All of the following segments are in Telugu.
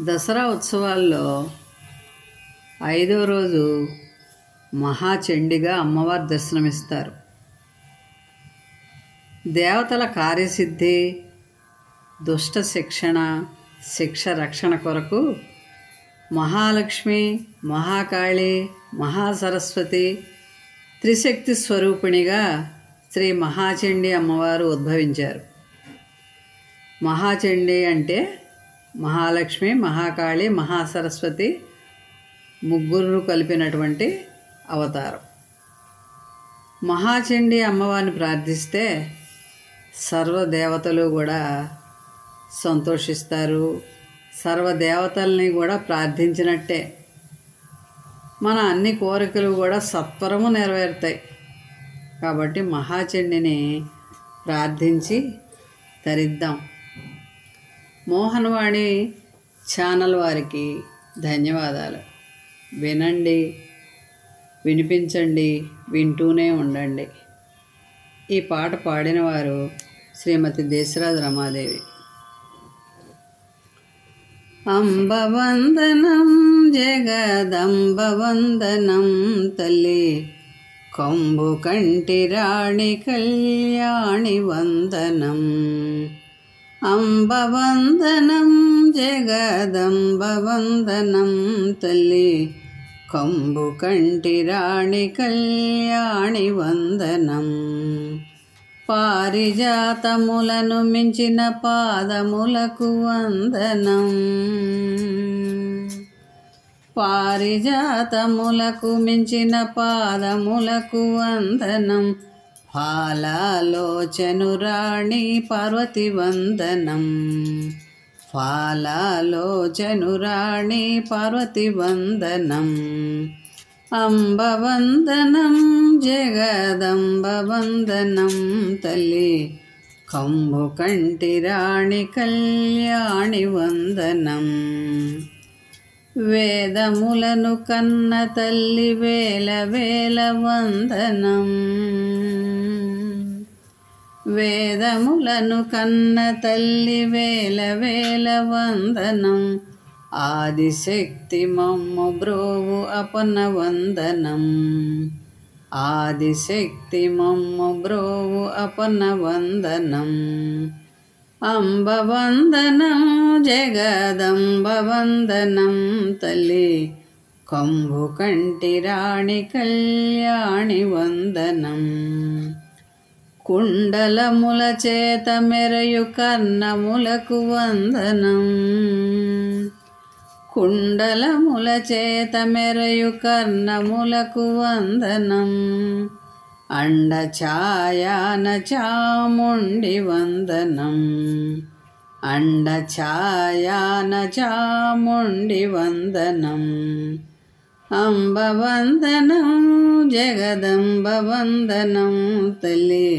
దసరా ఉత్సవాల్లో 5వ రోజు మహాచండిగా అమ్మవారు దర్శనమిస్తారు. దేవతల కార్యసిద్ధి, దుష్ట శిక్ష రక్షణ కొరకు మహాలక్ష్మి, మహాకాళి, మహాసరస్వతి త్రిశక్తి స్వరూపిణిగా శ్రీ మహాచండి అమ్మవారు ఉద్భవించారు. మహాచండి అంటే మహాలక్ష్మి, మహాకాళి, మహాసరస్వతి ముగ్గురు కలిపినటువంటి అవతారం. మహాచండి అమ్మవారిని ప్రార్థిస్తే సర్వదేవతలు కూడా సంతోషిస్తారు. సర్వదేవతల్ని కూడా ప్రార్థించినట్టే మన అన్ని కోరికలు కూడా సత్వరము నెరవేరుతాయి. కాబట్టి మహాచండిని ప్రార్థించి తరిద్దాం. మోహనవాణి ఛానల్ వారికి ధన్యవాదాలు. వినండి, వినిపించండి, వింటూనే ఉండండి. ఈ పాట పాడినవారు శ్రీమతి దేశరాజ రమాదేవి. అంబవందనం జగదంబవందనం తల్లి, కొంబు కంటి రాణి కళ్యాణి వందనం. అంబవందనం జగదంబవందనం తల్లి, కొంబు కంటి రాణి కళ్యాణి వందనం. పారిజాతములను మించిన పాదములకు వందనం. పారిజాతములకు మించిన పాదములకు వందనం. ఫాలాలోచనురాణి పార్వతి వందనం. ఫాలాలోచనురాణి పార్వతి వందనం. అంబవందనం జగదంబవందనం తల్లి, కంబు కంటి రాణి కళ్యాణి వందనం. వేదములను కన్న తల్లి వేల వేల వందనం. వేదములను కన్న తల్లి వేల వేల వందనం. ఆదిశక్తి మమ్ము బ్రోవు అపన వందనం. ఆదిశక్తి మమ్ము బ్రోవు అపన వందనం. అంబవందనం జగదంబవందనం తల్లి, కంబు కంటి రాణి కళ్యాణి వందనం. కుండలముల చేత మెరయు కర్ణములకు వందనం. కుండలముల చేత మెరయు కర్ణములకు వందనం. అండఛాయాన చాముండి వందనం. అండఛాయాన చాముండి వందనం. అంబవందనం జగదంబవందనం తల్లి,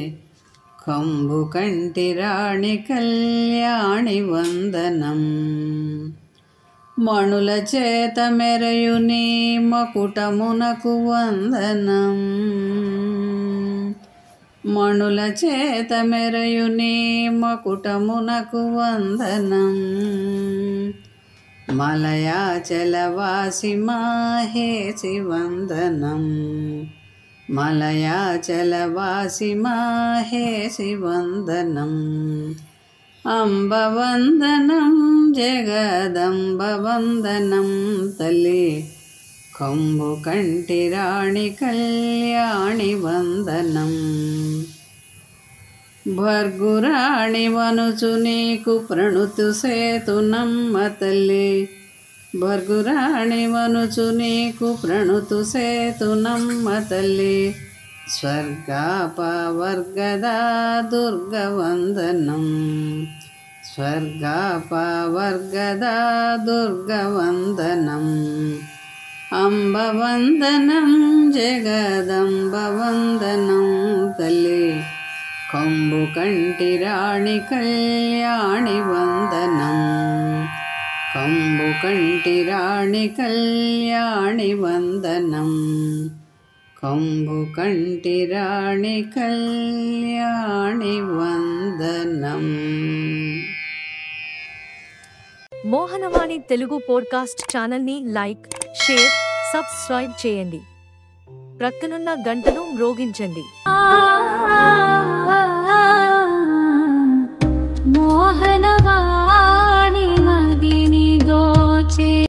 కంబు కంటి రాణి కళ్యాణి వందనం. మణుల చేత మెరయు నీ మకుటమునకు వందనం. మణుల చేత మెరయు నీ మకుటమునకు వందనం. మలయాచలవాసి మాహేసి వందనం. మలయాచలవాసి మాహేసి వందనం. అంబవందనం జగదంబవందనం తల్లి, కంబు కంటి రాణి కళ్యాణి వందనం. భర్గురాణి వనుచు నీకు ప్రణుతు సేతునమ్మ తల్లి. భర్గురాణి వనుచు నీకు ప్రణుతు సేతునమ్మ తల్లి. స్వర్గాపవర్గదా దుర్గవందనం. స్వర్గాపవర్గదా దుర్గవందనం. అంబవందనం జగదంబవందనం తల్లి, కంబు కంటి రాణి కళ్యాణి వందనం. కంబు కంటి రాణి కళ్యాణి వందనం. కంబు కంటి రాణి కళ్యాణి వందనం. మోహనవాణి తెలుగు పోడ్కాస్ట్ ఛానల్ని లైక్, షేర్, సబ్స్క్రైబ్ చేయండి. ప్రక్కనున్న గంటను మ్రోగించండి. మోహనవాణి.